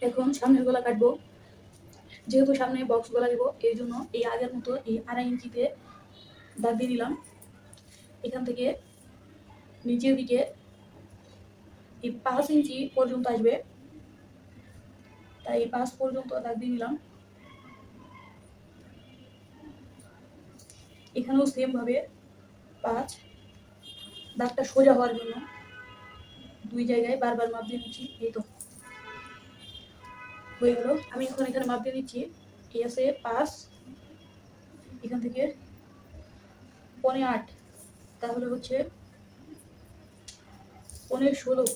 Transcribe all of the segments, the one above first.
এখন সামনের গলা কাটবো। যেহেতু সামনে বক্স গলা দিব, এই জন্য এই আগের মতো এই 2.5 ইঞ্চিতে দাগ দিয়ে দিলাম। এখান থেকে নিচের দিকে এই 5 ইঞ্চি পর্যন্ত আসবে, তাই 5 পর্যন্ত দাগ দিয়ে নিলাম। এখানেও সেম ভাবে 5, দাগটা সোজা হওয়ার জন্য 2 জায়গায় বারবার মাপ দিয়ে নিচ্ছি। এই তো হয়ে গেল। আমি এখন এখানে মাপ দিয়ে দিচ্ছি। এই আছে 5, এখান থেকে 8.5, তাহলে হচ্ছে 16,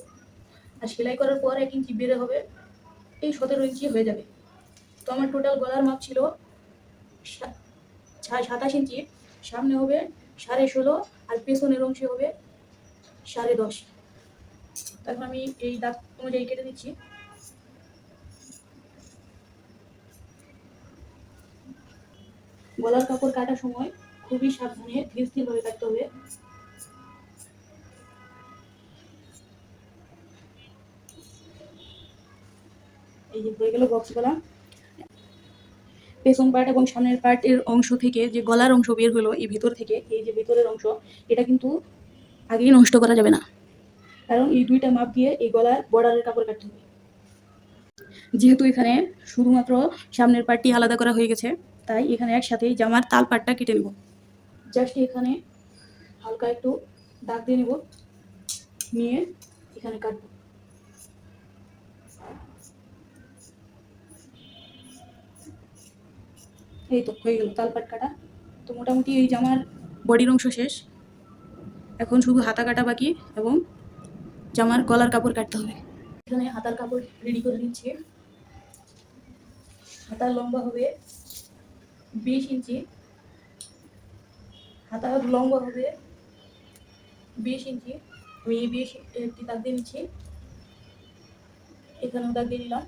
আর সেলাই করার পর 1 ইঞ্চি বেড়ে হবে, এই 17 ইঞ্চি হয়ে যাবে। তো আমার টোটাল গলার মাপ ছিল 27 ইঞ্চি, সামনে হবে 16.5 আর পেছনের অংশে হবে 10.5। তখন আমি এই দাগ অনুযায়ী কেটে দিচ্ছি। গলার কাপড় কাটার সময় খুবই সাবধানে ধীর স্থির ভাবে কাটতে হবে। এই যে হয়ে গেল বক্স গলা। পেছন পার্ট এবং সামনের পার্টের অংশ থেকে যে গলার অংশ বের হলো, এই ভিতর থেকে এই যে ভিতরের অংশ, এটা কিন্তু আগেই নষ্ট করা যাবে না, কারণ এই 2টা মাপ দিয়ে এই গলার বর্ডারের কাপড় কাটতে হবে। যেহেতু এখানে শুধুমাত্র সামনের পার্টটি আলাদা করা হয়ে গেছে, তাই এখানে একসাথেই জামার তাল পাটটা কেটে নেব। জাস্ট এখানে হালকা একটু দাগ দিয়ে নেব, নিয়ে এখানে কাটবো। এই তো হয়ে গেল তাল পাট কাটা। তো মোটামুটি এই জামার বডির অংশ শেষ, এখন শুধু হাতা কাটা বাকি এবং জামার গলার কাপড় কাটতে হবে। এখানে হাতার কাপড় রেডি করে নিচ্ছি। হাতার লম্বা হবে 20 ইঞ্চি, হাতার লম্বা হবে 20 ইঞ্চি। আমি এই 20 একটি দাগ দিয়ে নিচ্ছি, এখানেও দাগ দিয়ে নিলাম।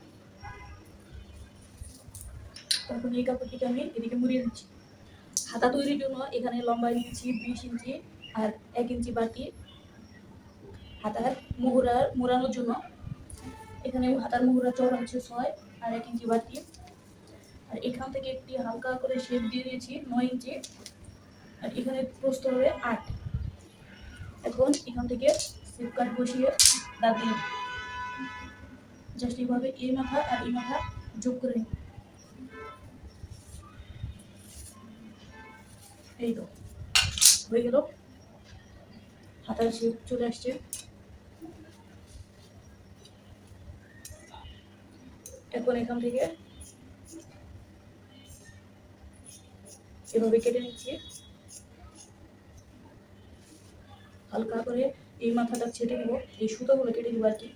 তখন এই কাপড়টিকে আমি এদিকে মুড়িয়ে দিচ্ছি। হাতা তৈরির জন্য এখানে লম্বা নিয়েছি 20 ইঞ্চি আর 1 ইঞ্চি বাড়তি হাতার মোড়ানোর জন্য। এখানে হাতার মুহুরা চওড়া হচ্ছে 6 আর 1 ইঞ্চি বাড়তি। আর এখান থেকে একটি হালকা করে শেপ দিয়ে দিয়েছি 9 ইঞ্চি, আর এখানে প্রস্থ হবে 8। এখন এখান থেকে স্লিপ কাট বসিয়ে দাগ দিয়ে জাস্ট এইভাবে এই মাথা আর এই মাথা যোগ করে নিই। এই তো হয়ে গেল, হাতার শেপ চলে আসছে। এখন এখান থেকে এভাবে কেটে নিচ্ছি, হালকা করে এই মাথাটা ছেটে দিব, এই সুতোগুলো কেটে দিব আর কি।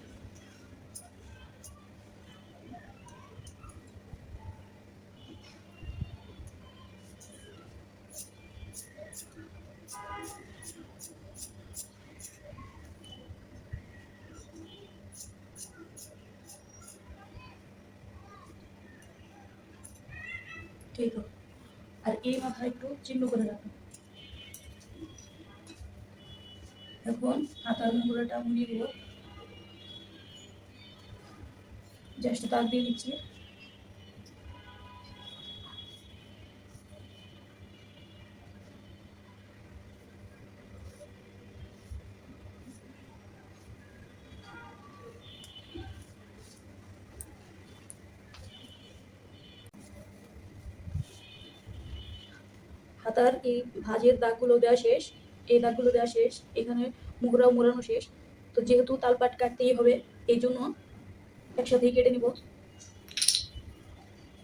ঠিক আছে, আর এই মাথা একটু চিহ্ন করে রাখুন। এখন হাতার মুহুরাটা মুড়িয়ে দিব, জাস্ট দাগ দিয়ে দিচ্ছি। হাতার এই ভাঁজের দাগগুলো দেওয়া শেষ, এই দাগগুলো দেওয়া শেষ, এখানে মুহুরাও মোড়ানো শেষ। তো যেহেতু তালপাট কাটতেই হবে, এই জন্য একসাথেই কেটে নিব।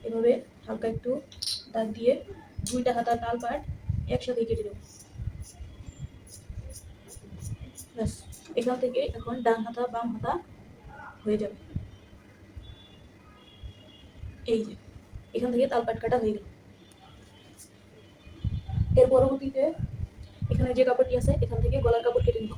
এভাবে হালকা একটু দাগ দিয়ে 2টা হাতার তালপাট একসাথেই কেটে দেব। ব্যাস, এখান থেকে এখন ডান হাতা বাম হাতা হয়ে যাবে। এই যে এখান থেকে তালপাট কাটা হয়ে গেল। এর পরবর্তীতে এখানে যে কাপড়টি আছে এখান থেকে গলার কাপড় কেটে নিব।